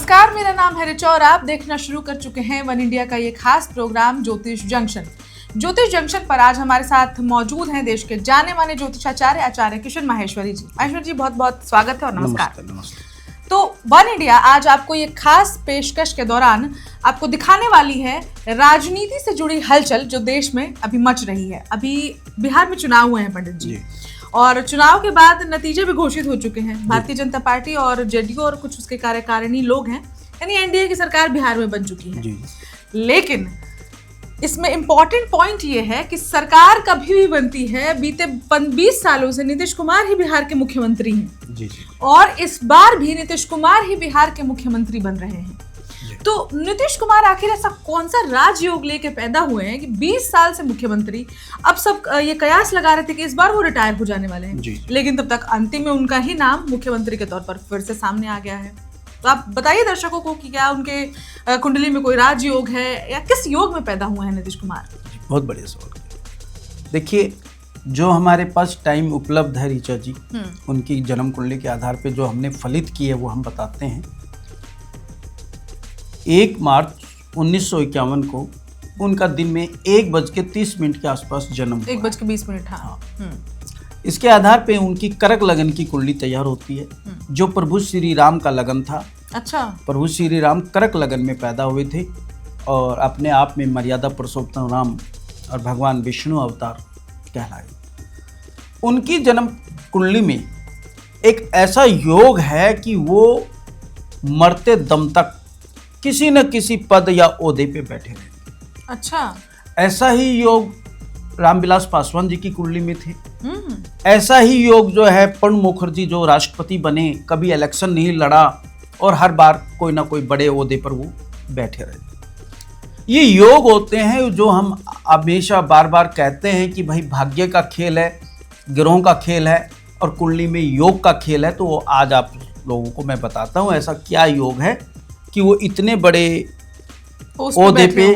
नमस्कार, मेरा नाम है रिचा और आप देखना शुरू कर चुके हैं वन इंडिया का ये खास प्रोग्राम ज्योतिष जंक्शन। ज्योतिष जंक्शन पर आज हमारे साथ मौजूद हैं देश के जाने माने ज्योतिषाचार्य आचार्य किशन माहेश्वरी जी। माहेश्वरी जी, बहुत बहुत स्वागत है और नमस्कार। नमस्ते। तो वन इंडिया आज आपको ये खास पेशकश के दौरान आपको दिखाने वाली है राजनीति से जुड़ी हलचल जो देश में अभी मच रही है। अभी बिहार में चुनाव हुए हैं पंडित जी, और चुनाव के बाद नतीजे भी घोषित हो चुके हैं। भारतीय जनता पार्टी और जेडीयू और कुछ उसके कार्यकारिणी लोग हैं, यानी एनडीए की सरकार बिहार में बन चुकी है। लेकिन इसमें इम्पोर्टेंट पॉइंट ये है कि सरकार कभी भी बनती है, बीते 20 सालों से नीतीश कुमार ही बिहार के मुख्यमंत्री हैं और इस बार भी नीतीश कुमार ही बिहार के मुख्यमंत्री बन रहे हैं। तो नीतीश कुमार आखिर ऐसा कौन सा राजयोग लेके पैदा हुए हैं कि 20 साल से मुख्यमंत्री, अब सब ये कयास लगा रहे थे कि इस बार वो रिटायर हो जाने वाले हैं, लेकिन तब तक अंतिम में उनका ही नाम मुख्यमंत्री के तौर पर फिर से सामने आ गया है। तो आप बताइए दर्शकों को कि क्या उनके कुंडली में कोई राजयोग है या किस योग में पैदा हुए हैं नीतीश कुमार? बहुत बढ़िया सवाल। देखिए, जो हमारे पास टाइम उपलब्ध है ऋचा जी, उनकी जन्म कुंडली के आधार पे जो हमने फलित की है वो हम बताते हैं। 1 मार्च 1951 को उनका दिन में 1:30 के आसपास जन्म 1:20। हाँ। इसके आधार पे उनकी करक लगन की कुंडली तैयार होती है, जो प्रभु श्री राम का लगन था। अच्छा। प्रभु श्री राम करक लगन में पैदा हुए थे और अपने आप में मर्यादा पुरुषोत्तम राम और भगवान विष्णु अवतार कहलाए। उनकी जन्म कुंडली में एक ऐसा योग है कि वो मरते दम तक किसी न किसी पद या ओहदे पे बैठे रहेंगे। अच्छा। ऐसा ही योग रामविलास पासवान जी की कुंडली में थे। ऐसा ही योग जो है प्रणब मुखर्जी, जो राष्ट्रपति बने, कभी इलेक्शन नहीं लड़ा और हर बार कोई ना कोई बड़े ओहदे पर वो बैठे रहे। ये योग होते हैं जो हम हमेशा बार बार कहते हैं कि भाई भाग्य का खेल है, ग्रहों का खेल है और कुंडली में योग का खेल है। तो वो आज आप लोगों को मैं बताता हूँ ऐसा क्या योग है कि वो इतने बड़े ओहदे पे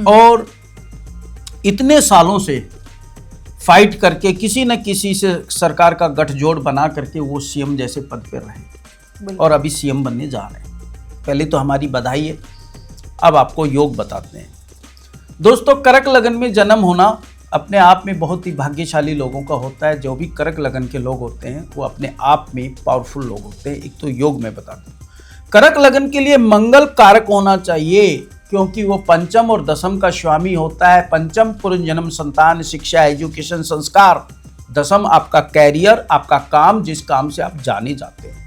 और इतने सालों से फाइट करके किसी न किसी से सरकार का गठजोड़ बना करके वो सीएम जैसे पद पर रहे और अभी सीएम बनने जा रहे हैं। पहले तो हमारी बधाई है। अब आपको योग बताते हैं। दोस्तों, करक लगन में जन्म होना अपने आप में बहुत ही भाग्यशाली लोगों का होता है। जो भी करक लगन के लोग होते हैं वो अपने आप में पावरफुल लोग होते हैं। एक तो योग में बताता हूँ। करक लगन के लिए मंगल कारक होना चाहिए, क्योंकि वो पंचम और दशम का स्वामी होता है। पंचम पूर्ण जन्म, संतान, शिक्षा, एजुकेशन, संस्कार। दशम आपका कैरियर, आपका काम, जिस काम से आप जाने जाते हैं।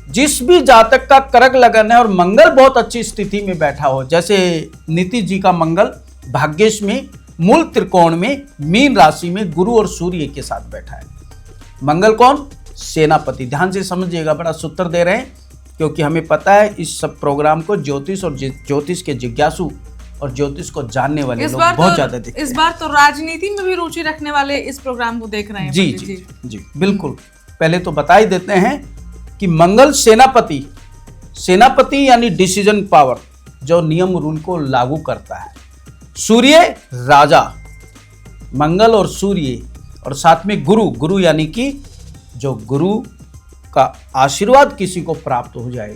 जिस भी जातक का करक लगन है और मंगल बहुत अच्छी स्थिति में बैठा हो, जैसे नीतीश जी का मंगल भाग्येश में मूल त्रिकोण में मीन राशि में गुरु और सूर्य के साथ बैठा है। मंगल कौन? सेनापति। ध्यान से समझिएगा, बड़ा सूत्र दे रहे हैं क्योंकि हमें पता है इस सब प्रोग्राम को ज्योतिष और ज्योतिष के जिज्ञासु और ज्योतिष को जानने वाले लोग बहुत ज्यादा देखते हैं। इस बार तो राजनीति में भी रुचि रखने वाले इस प्रोग्राम को देख रहे हैं। जी जी जी, जी बिल्कुल। पहले तो बता ही देते हैं कि मंगल सेनापति, सेनापति यानी डिसीजन पावर, जो नियम रूल को लागू करता है। सूर्य राजा, मंगल और सूर्य, और साथ में गुरु, गुरु यानी कि जो गुरु का आशीर्वाद किसी को प्राप्त हो जाए,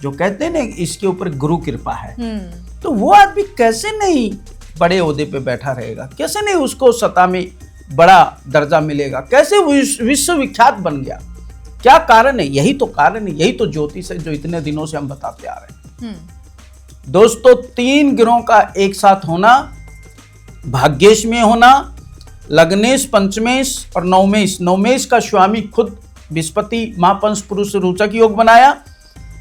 जो कहते हैं ना इसके ऊपर गुरु कृपा है, तो वो आदमी कैसे नहीं बड़े ओहदे पे बैठा रहेगा, कैसे नहीं उसको सत्ता में बड़ा दर्जा मिलेगा, कैसे विश्वविख्यात बन गया। क्या कारण है? यही तो कारण है, यही तो ज्योतिष है जो इतने दिनों से हम बताते आ रहे हैं। दोस्तों, 3 ग्रहों का एक साथ होना, भाग्येश में होना, लग्नेश, पंचमेश और नवमेश। नवमेश का स्वामी खुद बृहस्पति महापंच पुरुष रोचक योग बनाया,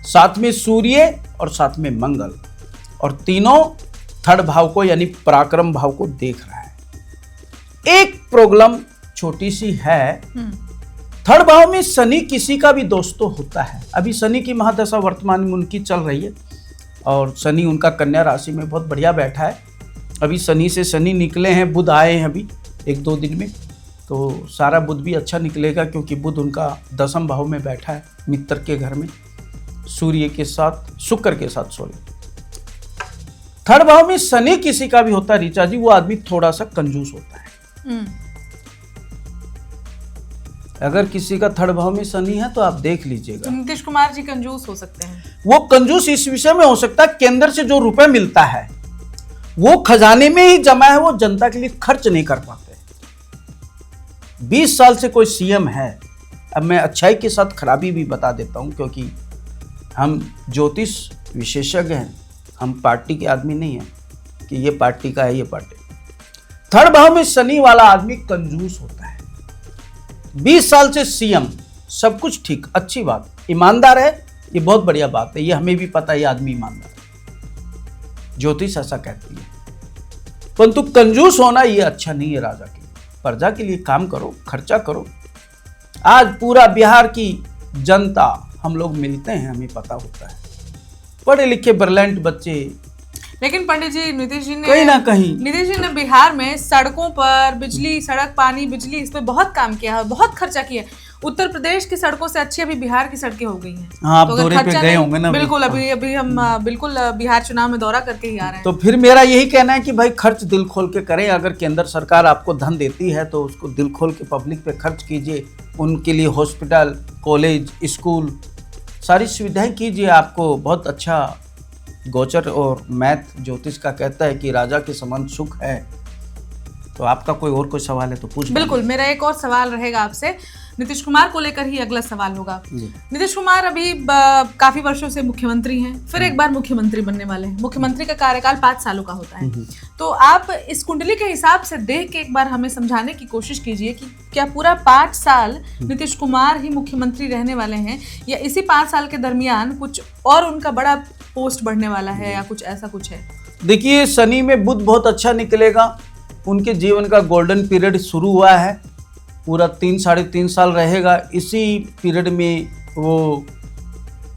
साथ में सूर्य और साथ में मंगल, और तीनों थर्ड भाव को यानी पराक्रम भाव को देख रहा है। एक प्रॉब्लम छोटी सी है, थर्ड भाव में शनि किसी का भी दोस्तों होता है। अभी शनि की महादशा वर्तमान में उनकी चल रही है और शनि उनका कन्या राशि में बहुत बढ़िया बैठा है। अभी शनि से शनि निकले हैं, बुध आए हैं अभी 1-2 दिन में, तो सारा बुध भी अच्छा निकलेगा क्योंकि बुध उनका दशम भाव में बैठा है, मित्र के घर में, सूर्य के साथ, शुक्र के साथ। थर्ड भाव में शनि किसी का भी होता है ऋचा जी, वो आदमी थोड़ा सा कंजूस होता है। अगर किसी का थर्ड भाव में शनि है तो आप देख लीजिएगा। तो नीतीश कुमार जी कंजूस हो सकते हैं। वो कंजूस इस विषय में हो सकता है, केंद्र से जो रुपए मिलता है वो खजाने में ही जमा है, वो जनता के लिए खर्च नहीं कर पाते। 20 साल से कोई सीएम है। अब मैं अच्छाई के साथ खराबी भी बता देता हूं, क्योंकि हम ज्योतिष विशेषज्ञ हैं, हम पार्टी के आदमी नहीं हैं कि ये पार्टी का है ये पार्टी। थर्ड भाव में शनि वाला आदमी कंजूस होता है। 20 साल से सीएम, सब कुछ ठीक, अच्छी बात, ईमानदार है, ये बहुत बढ़िया बात है, ये हमें भी पता है ये आदमी ईमानदार है, ज्योतिष ऐसा कहती है। परंतु कंजूस होना ये अच्छा नहीं है राजा के लिए। प्रजा के लिए काम करो, खर्चा करो। आज पूरा बिहार की जनता, हम लोग मिलते हैं, हमें पता होता है, पढ़े लिखे ब्रिलियंट बच्चे। लेकिन पंडित जी, नीतीश जी ने कहीं ना कहीं बिहार में सड़कों पर बिजली, सड़क, पानी, बिजली, इस पे बहुत काम किया है, बहुत खर्चा किया है। उत्तर प्रदेश की सड़कों से अच्छी अभी बिहार की सड़कें हो गई हैं। हाँ, आप दौरे पे गए होंगे ना। बिल्कुल, अभी हम बिल्कुल बिहार चुनाव में दौरा करके ही आ रहे हैं। तो फिर मेरा यही कहना है कि भाई खर्च दिल खोल के करें। अगर केंद्र सरकार आपको धन देती है तो उसको दिल खोल के पब्लिक पे खर्च कीजिए। उनके लिए हॉस्पिटल, कॉलेज, स्कूल, सारी सुविधाएं कीजिए। आपको बहुत अच्छा गोचर और मैथ ज्योतिष का कहता है कि राजा के समान सुख है। तो आपका कोई सवाल है तो पूछ। बिल्कुल, मेरा एक और सवाल रहेगा आपसे, नीतीश कुमार को लेकर ही अगला सवाल होगा। नीतीश कुमार अभी काफी वर्षों से मुख्यमंत्री हैं, फिर एक बार मुख्यमंत्री बनने वाले हैं। मुख्यमंत्री का कार्यकाल 5 सालों का होता है। तो आप इस कुंडली के हिसाब से देख के एक बार हमें समझाने की कोशिश कीजिए कि क्या पूरा 5 साल नीतीश कुमार ही मुख्यमंत्री रहने वाले हैं, या इसी 5 साल के दरमियान कुछ और उनका बड़ा पोस्ट बढ़ने वाला है, या कुछ ऐसा कुछ है? देखिए, शनि में बुध बहुत अच्छा निकलेगा। उनके जीवन का गोल्डन पीरियड शुरू हुआ है, पूरा 3-3.5 साल रहेगा। इसी पीरियड में वो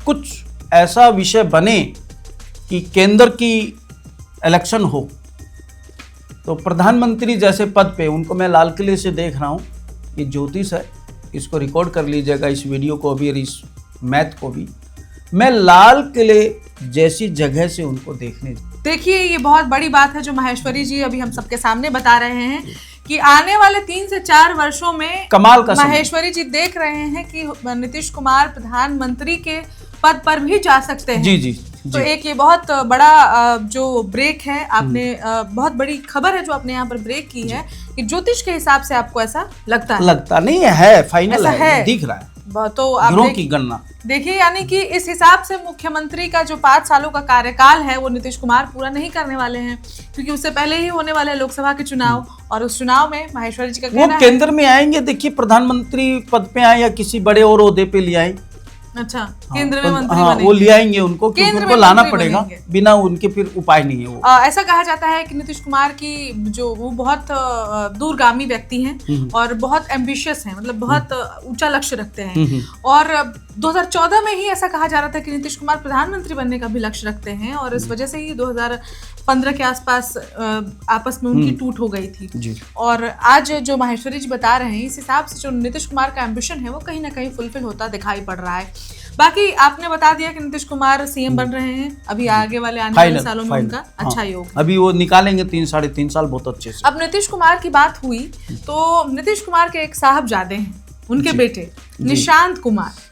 कुछ ऐसा विषय बने कि केंद्र की इलेक्शन हो, तो प्रधानमंत्री जैसे पद पे उनको मैं लाल किले से देख रहा हूँ। ये ज्योतिष है, इसको रिकॉर्ड कर लीजिएगा, इस वीडियो को भी और इस मैथ को भी। मैं लाल किले जैसी जगह से उनको देखने। देखिए, ये बहुत बड़ी बात है जो माहेश्वरी जी अभी हम सबके सामने बता रहे हैं कि आने वाले 3 से 4 वर्षों में कमाल का माहेश्वरी जी देख रहे हैं कि नीतीश कुमार प्रधानमंत्री के पद पर भी जा सकते हैं। जी जी, तो एक ये बहुत बड़ा जो ब्रेक है, आपने बहुत बड़ी खबर है जो आपने यहाँ पर ब्रेक की है कि ज्योतिष के हिसाब से आपको ऐसा लगता है। लगता नहीं है, फाइनल है, दिख रहा है। तो आप की गणना देखिए, यानी कि इस हिसाब से मुख्यमंत्री का जो 5 सालों का कार्यकाल है वो नीतीश कुमार पूरा नहीं करने वाले हैं, क्योंकि उससे पहले ही होने वाले लोकसभा के चुनाव, और उस चुनाव में माहेश्वरी जी का कहना है वो केंद्र में आएंगे। देखिए, प्रधानमंत्री पद पे आए या किसी बड़े और ओहदे पे ले आए। अच्छा, केंद्र में मंत्री वो ले आएंगे उनको, क्योंकि उनको लाना पड़ेगा, बिना उनके फिर उपाय नहीं है वो। ऐसा कहा जाता है कि नीतीश कुमार की जो वो बहुत दूरगामी व्यक्ति हैं और बहुत एम्बिशियस हैं, मतलब बहुत ऊंचा लक्ष्य रखते हैं। और 2014 में ही ऐसा कहा जा रहा था कि नीतीश कुमार प्रधानमंत्री बनने का भी लक्ष्य रखते हैं, और इस वजह से ही 2015 के आसपास आपस में उनकी टूट हो गई थी। और आज जो माहेश्वरी जी बता रहे हैं, इस हिसाब से जो नीतीश कुमार का एम्बिशन है वो कहीं ना कहीं फुलफिल होता दिखाई पड़ रहा है। बाकी आपने बता दिया कि नीतीश कुमार सीएम बन रहे हैं, अभी आगे वाले आने वाले सालों में उनका अच्छा योग है। अभी वो निकालेंगे 3-3.5 साल बहुत अच्छे से। अब नीतीश कुमार की बात हुई तो नीतीश कुमार के एक साहबजादे हैं, उनके बेटे निशांत कुमार।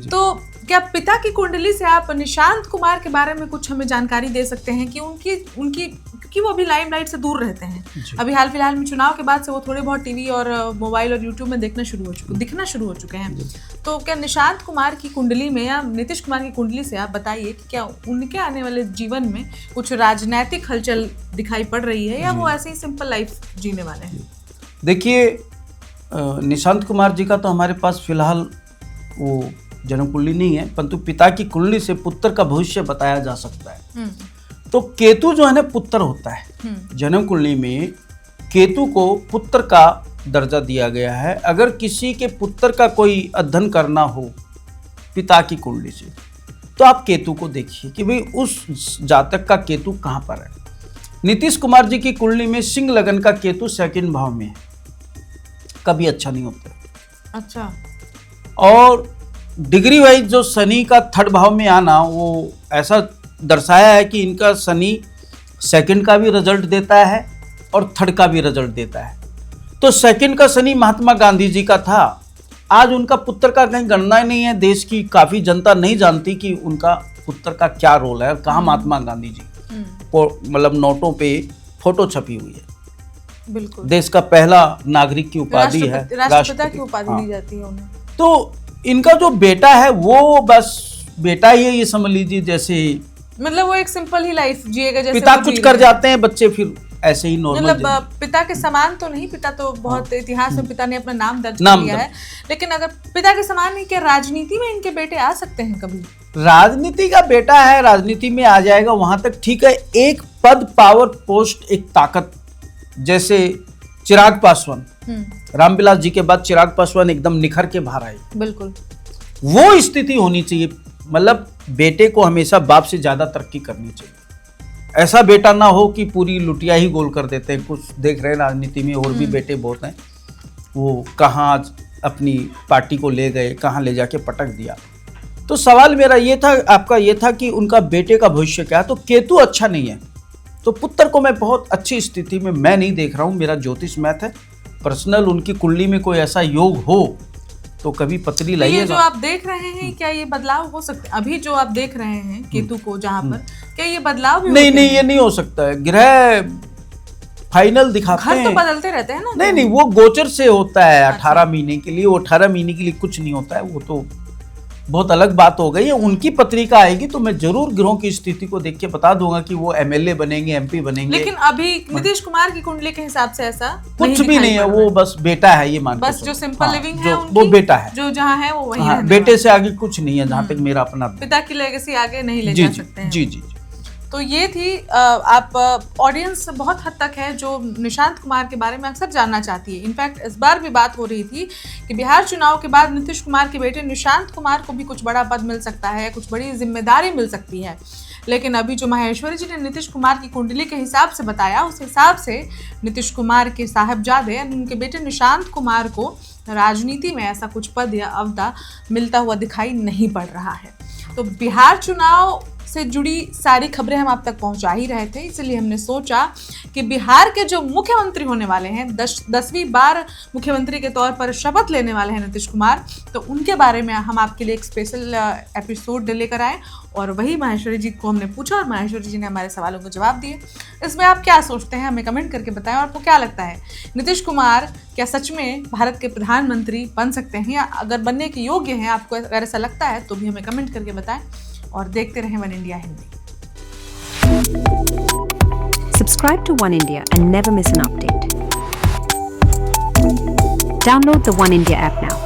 तो क्या पिता की कुंडली से आप निशांत कुमार के बारे में कुछ हमें जानकारी दे सकते हैं कि उनकी क्योंकि वो अभी लाइमलाइट से दूर रहते हैं। अभी हाल फिलहाल में चुनाव के बाद से वो थोड़े बहुत टीवी और मोबाइल और यूट्यूब में दिखना शुरू हो चुके हैं। तो क्या निशांत कुमार की कुंडली में या नीतीश कुमार की कुंडली से आप बताइए कि क्या उनके आने वाले जीवन में कुछ राजनीतिक हलचल दिखाई पड़ रही है, या वो ऐसे ही सिंपल लाइफ जीने वाले हैं? देखिए, निशांत कुमार जी का तो हमारे पास फिलहाल वो जन्म कुंडली नहीं है, परंतु पिता की कुंडली से पुत्र का भविष्य बताया जा सकता है। तो केतु जो है ना पुत्र होता है। जन्म कुंडली में केतु को पुत्र का दर्जा दिया गया है। अगर किसी के पुत्र का कोई अध्ययन करना हो पिता की कुंडली से, तो आप केतु को देखिए कि भाई उस जातक का केतु कहाँ पर है। नीतीश कुमार जी की कुंडली में सिंह लगन का केतु 2nd भाव में है, कभी अच्छा नहीं होता। अच्छा। और डिग्री वाइज जो शनि का 3rd भाव में आना, वो ऐसा दर्शाया है कि इनका शनि 2nd का भी रिजल्ट देता है और 3rd का भी रिजल्ट देता है। तो 2nd का शनि महात्मा गांधी जी का था, आज उनका पुत्र का कहीं गणना ही नहीं है, देश की काफी जनता नहीं जानती कि उनका पुत्र का क्या रोल है और कहाँ महात्मा गांधी जी को मतलब नोटों पे फोटो छपी हुई है। बिल्कुल, देश का पहला नागरिक की उपाधि है, राष्ट्रपिता की उपाधि दी जाती है उन्हें। तो इनका जो बेटा है वो बस बेटा ही है, ये समझ लीजिए, जैसे मतलब वो एक सिंपल ही लाइफ जिएगा, जैसे पिता कुछ कर जाते हैं, बच्चे फिर ऐसे ही नॉर्मल। मतलब पिता के समान तो नहीं, पिता तो बहुत इतिहास में पिता ने अपना नाम दर्ज किया है, लेकिन अगर पिता के समान नहीं, क्या राजनीति में इनके बेटे आ सकते हैं कभी? राजनीति का बेटा है, राजनीति में आ जाएगा, वहां तक ठीक है। एक पद, पावर, पोस्ट, एक ताकत, जैसे चिराग पासवान, रामविलास जी के बाद चिराग पासवान एकदम निखर के बाहर आए। बिल्कुल, वो स्थिति होनी चाहिए, मतलब बेटे को हमेशा बाप से ज्यादा तरक्की करनी चाहिए। ऐसा बेटा ना हो कि पूरी लुटिया ही गोल कर देते हैं। कुछ देख रहे हैं राजनीति में और भी बेटे बहुत हैं, वो कहाँ अपनी पार्टी को ले गए, कहाँ ले जाके पटक दिया। तो सवाल मेरा ये था, आपका ये था कि उनका बेटे का भविष्य क्या है। तो केतु अच्छा नहीं है, तो पुत्र को मैं बहुत अच्छी स्थिति में मैं नहीं देख रहा हूँ। मेरा ज्योतिष मैथ है, पर्सनल उनकी कुंडली में कोई ऐसा योग हो तो कभी पत्री लाइएगा। ये जो आप देख रहे हैं, क्या ये बदलाव हो सकते हैं? अभी जो आप देख रहे हैं केतु को जहाँ पर, क्या ये बदलाव भी नहीं, ये नहीं हो सकता है। ग्रह फाइनल दिखाते हैं, घर तो बदलते रहते हैं ना। नहीं, वो गोचर से होता है 18 महीने के लिए। वो 18 महीने के लिए कुछ नहीं होता है, वो तो बहुत अलग बात हो गई है। उनकी पत्रिका आएगी तो मैं जरूर ग्रहों की स्थिति को देख के बता दूंगा कि वो एमएलए बनेंगे, एमपी बनेंगे। लेकिन अभी नीतीश कुमार की कुंडली के हिसाब से ऐसा कुछ भी नहीं है, वो बस बेटा है, ये मान बस जो सिंपल लिविंग है वो बेटा है, जो जहाँ है वो वही बेटे से आगे कुछ नहीं है, जहाँ तक मेरा अपना पिता की लेगेसी आगे नहीं ले जा सकते हैं। जी। तो ये थी, आप ऑडियंस बहुत हद तक है जो निशांत कुमार के बारे में अक्सर जानना चाहती है। इनफैक्ट इस बार भी बात हो रही थी कि बिहार चुनाव के बाद नीतीश कुमार के बेटे निशांत कुमार को भी कुछ बड़ा पद मिल सकता है, कुछ बड़ी जिम्मेदारी मिल सकती है। लेकिन अभी जो माहेश्वरी जी ने नीतीश कुमार की कुंडली के हिसाब से बताया, उस हिसाब से नीतीश कुमार के साहबजादे उनके बेटे निशांत कुमार को राजनीति में ऐसा कुछ पद या अहदा मिलता हुआ दिखाई नहीं पड़ रहा है। तो बिहार चुनाव से जुड़ी सारी खबरें हम आप तक पहुंचा ही रहे थे, इसलिए हमने सोचा कि बिहार के जो मुख्यमंत्री होने वाले हैं, 10वीं बार मुख्यमंत्री के तौर पर शपथ लेने वाले हैं नीतीश कुमार, तो उनके बारे में हम आपके लिए एक स्पेशल एपिसोड लेकर आए। और वही माहेश्वरी जी को हमने पूछा और माहेश्वरी जी ने हमारे सवालों को जवाब दिए। इसमें आप क्या सोचते हैं, हमें कमेंट करके बताएं। और आपको क्या लगता है, नीतीश कुमार क्या सच में भारत के प्रधानमंत्री बन सकते हैं, या अगर बनने के योग्य हैं, आपको अगर ऐसा लगता है तो भी हमें कमेंट करके बताएं। और देखते रहें one India Hindi. Subscribe to One India and never miss an update. Download the One India app now.